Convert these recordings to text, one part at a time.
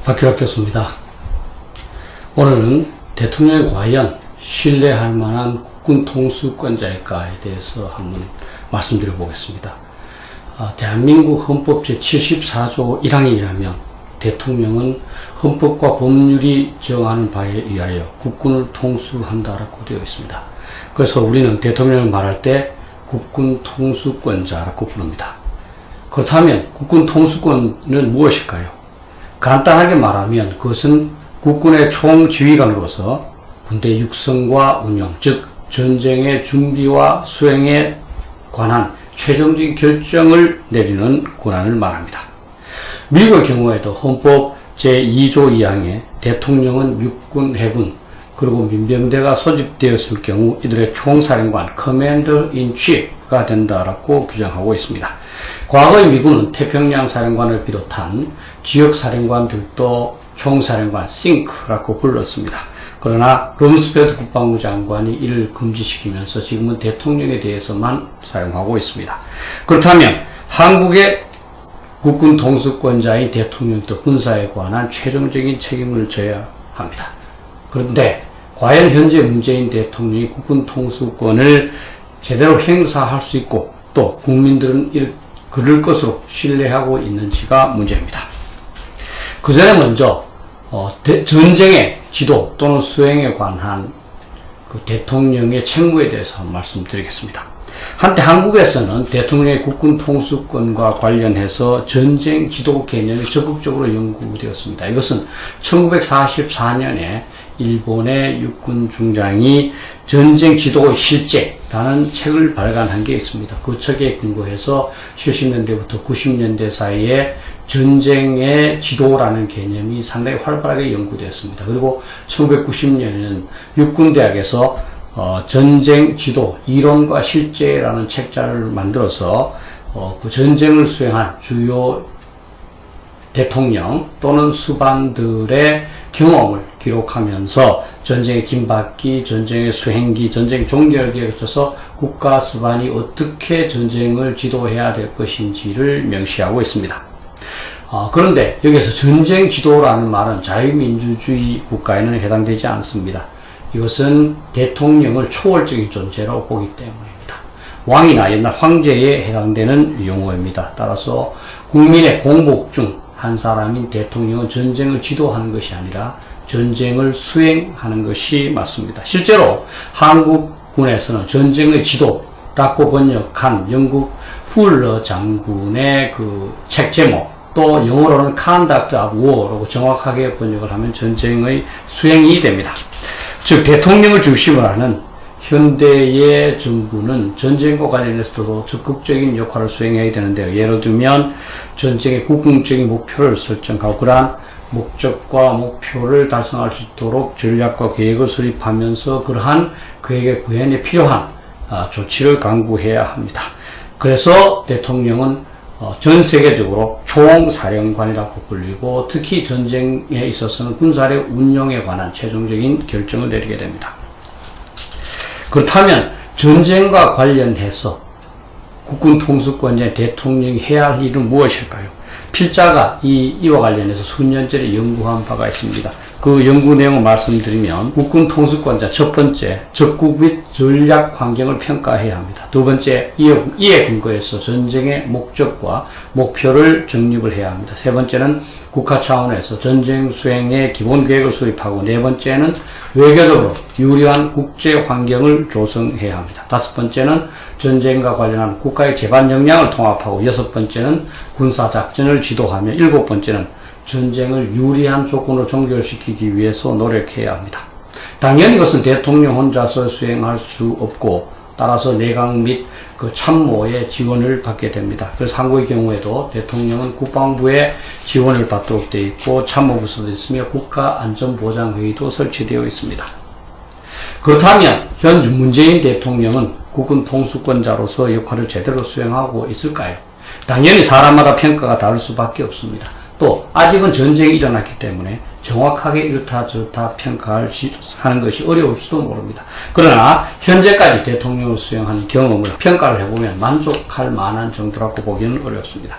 박규락 교수입니다. 오늘은 대통령이 과연 신뢰할 만한 국군 통수권자일까에 대해서 한번 말씀드려 보겠습니다. 대한민국 헌법 제74조 1항에 의하면 대통령은 헌법과 법률이 정하는 바에 의하여 국군을 통수한다라고 되어 있습니다. 그래서 우리는 대통령을 말할 때 국군 통수권자라고 부릅니다. 그렇다면 국군 통수권은 무엇일까요? 간단하게 말하면 그것은 국군의 총지휘관으로서 군대 육성과 운영, 즉 전쟁의 준비와 수행에 관한 최종적인 결정을 내리는 권한을 말합니다. 미국의 경우에도 헌법 제2조 2항에 대통령은 육군, 해군, 그리고 민병대가 소집되었을 경우 이들의 총사령관, Commander in Chief가 된다라고 규정하고 있습니다. 과거의 미군은 태평양 사령관을 비롯한 지역 사령관들도 총사령관, SINC라고 불렀습니다. 그러나 rumsfeld 국방부 장관이 이를 금지시키면서 지금은 대통령에 대해서만 사용하고 있습니다. 그렇다면 한국의 국군 통수권자인 대통령도 군사에 관한 최종적인 책임을 져야 합니다. 그런데 과연 현재 문재인 대통령이 국군 통수권을 제대로 행사할 수 있고 또 국민들은 그럴 것으로 신뢰하고 있는지가 문제입니다. 그 전에 먼저 전쟁의 지도 또는 수행에 관한 그 대통령의 책무에 대해서 말씀드리겠습니다. 한때 한국에서는 대통령의 국군 통수권과 관련해서 전쟁 지도 개념이 적극적으로 연구되었습니다. 이것은 1944년에 일본의 육군 중장이 전쟁 지도의 실제라는 책을 발간한 게 있습니다. 그 책에 근거해서 70년대부터 90년대 사이에 전쟁의 지도라는 개념이 상당히 활발하게 연구되었습니다. 그리고 1990년에는 육군대학에서 전쟁 지도 이론과 실제라는 책자를 만들어서 그 전쟁을 수행한 주요 대통령 또는 수반들의 경험을 기록하면서 전쟁의 긴박기, 전쟁의 수행기, 전쟁 종결기에 거쳐서 국가 수반이 어떻게 전쟁을 지도해야 될 것인지를 명시하고 있습니다. 그런데 여기서 전쟁 지도라는 말은 자유민주주의 국가에는 해당되지 않습니다. 이것은 대통령을 초월적인 존재로 보기 때문입니다. 왕이나 옛날 황제에 해당되는 용어입니다. 따라서 국민의 공복 중 한 사람인 대통령은 전쟁을 지도하는 것이 아니라 전쟁을 수행하는 것이 맞습니다. 실제로 한국군에서는 전쟁의 지도라고 번역한 영국 훌러 장군의 그 책 제목 또 영어로는 Conduct of War라고 정확하게 번역을 하면 전쟁의 수행이 됩니다. 즉 대통령을 중심으로 하는 현대의 정부는 전쟁과 관련해서도 적극적인 역할을 수행해야 되는데요. 예를 들면 전쟁의 국궁적인 목표를 설정하고 그러한 목적과 목표를 달성할 수 있도록 전략과 계획을 수립하면서 그러한 계획의 구현에 필요한 조치를 강구해야 합니다. 그래서 대통령은 전 세계적으로 총사령관이라고 불리고 특히 전쟁에 있어서는 군사력 운용에 관한 최종적인 결정을 내리게 됩니다. 그렇다면 전쟁과 관련해서 국군 통수권자의 대통령이 해야 할 일은 무엇일까요? 필자가 이와 관련해서 수년전에 연구한 바가 있습니다. 그 연구 내용을 말씀드리면 국군 통수권자 첫 번째, 적국 및 전략 환경을 평가해야 합니다. 두 번째, 이에 근거해서 전쟁의 목적과 목표를 정립을 해야 합니다. 세 번째는 국가 차원에서 전쟁 수행의 기본 계획을 수립하고 네 번째는 외교적으로 유리한 국제 환경을 조성해야 합니다. 다섯 번째는 전쟁과 관련한 국가의 제반 역량을 통합하고 여섯 번째는 군사작전을 지도하며 일곱 번째는 전쟁을 유리한 조건으로 종결시키기 위해서 노력해야 합니다. 당연히 이것은 대통령 혼자서 수행할 수 없고 따라서 내각 및 그 참모의 지원을 받게 됩니다. 그래서 한국의 경우에도 대통령은 국방부의 지원을 받도록 되어 있고 참모부서도 있으며 국가안전보장회의도 설치되어 있습니다. 그렇다면 현 문재인 대통령은 국군 통수권자로서 역할을 제대로 수행하고 있을까요? 당연히 사람마다 평가가 다를 수밖에 없습니다. 또 아직은 전쟁이 일어났기 때문에 정확하게 이렇다 저렇다 하는 것이 어려울 수도 모릅니다. 그러나 현재까지 대통령을 수행한 경험을 평가를 해보면 만족할 만한 정도라고 보기는 어렵습니다.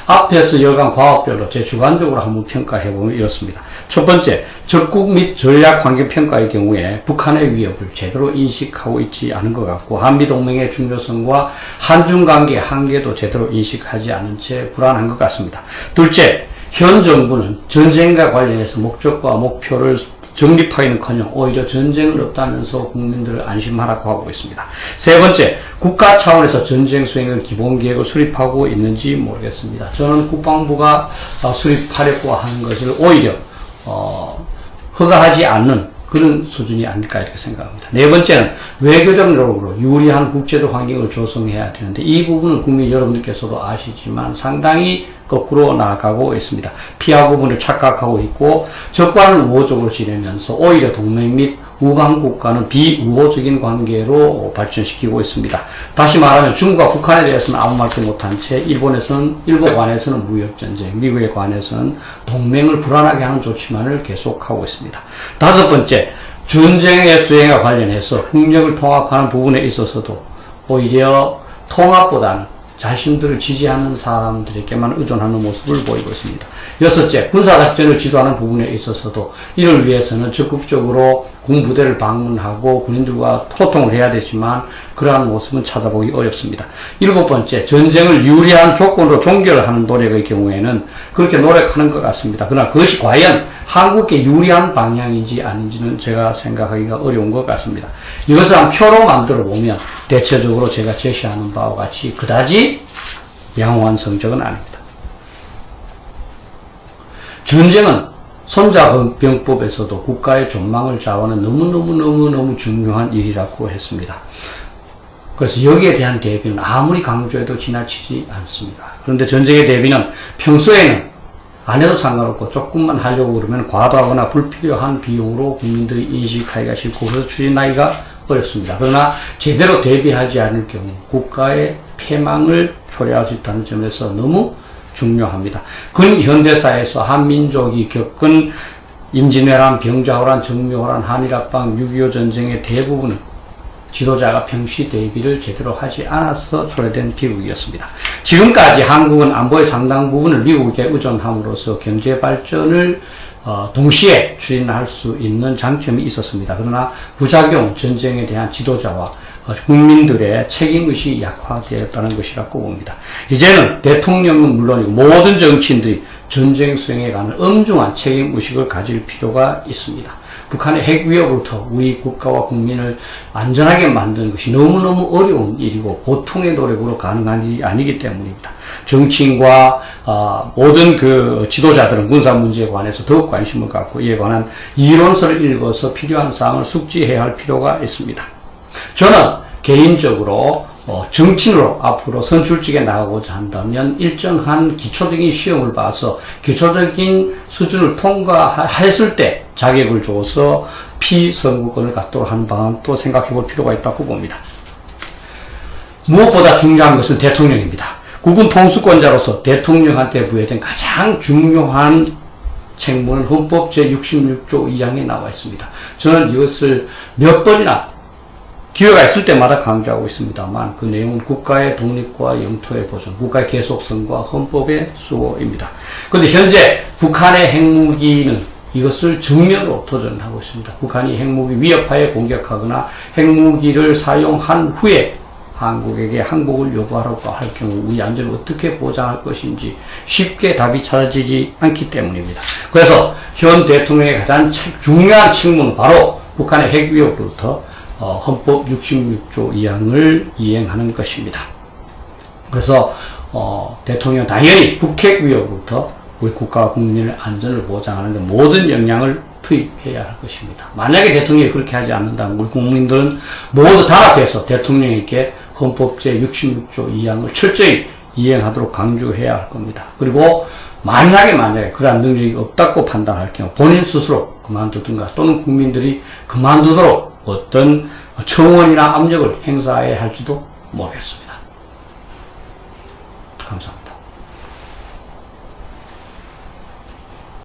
앞에서 여간 과업별로 제 주관적으로 한번 평가해보면 이렇습니다. 첫 번째, 적국 및 전략 환경 평가의 경우에 북한의 위협을 제대로 인식하고 있지 않은 것 같고, 한미동맹의 중요성과 한중 관계의 한계도 제대로 인식하지 않은 채 불안한 것 같습니다. 둘째, 현 정부는 전쟁과 관련해서 목적과 목표를 정립하기는커녕 오히려 전쟁은 없다면서 국민들을 안심하라고 하고 있습니다. 세 번째, 국가 차원에서 전쟁 수행의 기본 계획을 수립하고 있는지 모르겠습니다. 저는 국방부가 수립하려고 하는 것을 오히려 허가하지 않는 그런 수준이 아닐까 이렇게 생각합니다. 네 번째는 외교적 노력으로 유리한 국제적 환경을 조성해야 되는데, 이 부분은 국민 여러분들께서도 아시지만 상당히 거꾸로 나아가고 있습니다. 피하 부분을 착각하고 있고, 적과는 우호적으로 지내면서 오히려 동맹 및 우방 국가는 비우호적인 관계로 발전시키고 있습니다. 다시 말하면 중국과 북한에 대해서는 아무 말도 못한 채 일본에 관해서는 무역전쟁, 미국에 관해서는 동맹을 불안하게 하는 조치만을 계속하고 있습니다. 다섯 번째, 전쟁의 수행과 관련해서 국력을 통합하는 부분에 있어서도 오히려 통합보다는 자신들을 지지하는 사람들에게만 의존하는 모습을 보이고 있습니다. 여섯째, 군사작전을 지도하는 부분에 있어서도 이를 위해서는 적극적으로 군부대를 방문하고 군인들과 소통을 해야 되지만 그러한 모습은 찾아보기 어렵습니다. 일곱 번째, 전쟁을 유리한 조건으로 종결하는 노력의 경우에는 그렇게 노력하는 것 같습니다. 그러나 그것이 과연 한국에 유리한 방향인지 아닌지는 제가 생각하기가 어려운 것 같습니다. 이것을 한 표로 만들어 보면 대체적으로 제가 제시하는 바와 같이 그다지 양호한 성적은 아닙니다. 전쟁은 손자병법에서도 국가의 존망을 좌우하는 너무너무 중요한 일이라고 했습니다. 그래서 여기에 대한 대비는 아무리 강조해도 지나치지 않습니다. 그런데 전쟁의 대비는 평소에는 안 해도 상관없고 조금만 하려고 그러면 과도하거나 불필요한 비용으로 국민들이 인식하기가 싫고 그래서 추진하기가 어렵습니다. 그러나 제대로 대비하지 않을 경우 국가의 패망을 초래할 수 있다는 점에서 너무 중요합니다. 근현대사에서 한민족이 겪은 임진왜란, 병자호란, 정묘호란, 한일합방, 6.25 전쟁의 대부분은 지도자가 평시 대비를 제대로 하지 않아서 초래된 비극이었습니다. 지금까지 한국은 안보의 상당 부분을 미국에 의존함으로써 경제 발전을 동시에 추진할 수 있는 장점이 있었습니다. 그러나 부작용, 전쟁에 대한 지도자와 국민들의 책임의식이 약화되었다는 것이라고 봅니다. 이제는 대통령은 물론이고 모든 정치인들이 전쟁 수행에 관한 엄중한 책임의식을 가질 필요가 있습니다. 북한의 핵 위협으로부터 우리 국가와 국민을 안전하게 만드는 것이 너무너무 어려운 일이고 보통의 노력으로 가능한 일이 아니기 때문입니다. 정치인과 모든 그 지도자들은 군사 문제에 관해서 더욱 관심을 갖고 이에 관한 이론서를 읽어서 필요한 사항을 숙지해야 할 필요가 있습니다. 저는 개인적으로 정치인으로 앞으로 선출직에 나가고자 한다면 일정한 기초적인 시험을 봐서 기초적인 수준을 통과했을 때 자격을 줘서 피선거권을 갖도록 하는 방안도 생각해 볼 필요가 있다고 봅니다. 무엇보다 중요한 것은 대통령입니다. 국군 통수권자로서 대통령한테 부여된 가장 중요한 책무는 헌법 제66조 2항에 나와 있습니다. 저는 이것을 몇 번이나 기회가 있을 때마다 강조하고 있습니다만 그 내용은 국가의 독립과 영토의 보존, 국가의 계속성과 헌법의 수호입니다. 그런데 현재 북한의 핵무기는 이것을 정면으로 도전하고 있습니다. 북한이 핵무기 위협하에 공격하거나 핵무기를 사용한 후에 한국에게 항복을 요구하라고 할 경우 우리 안전을 어떻게 보장할 것인지 쉽게 답이 찾아지지 않기 때문입니다. 그래서 현 대통령의 가장 중요한 책무는 바로 북한의 핵 위협으로부터 헌법 66조 2항을 이행하는 것입니다. 그래서 대통령 당연히 북핵 위협으로부터 우리 국가와 국민의 안전을 보장하는 데 모든 역량을 투입해야 할 것입니다. 만약에 대통령이 그렇게 하지 않는다면 우리 국민들은 모두 단합해서 대통령에게 헌법 제66조 2항을 철저히 이행하도록 강조해야 할 겁니다. 그리고 만약에 그러한 능력이 없다고 판단할 경우 본인 스스로 그만두든가 또는 국민들이 그만두도록 어떤 청원이나 압력을 행사해야 할지도 모르겠습니다. 감사합니다.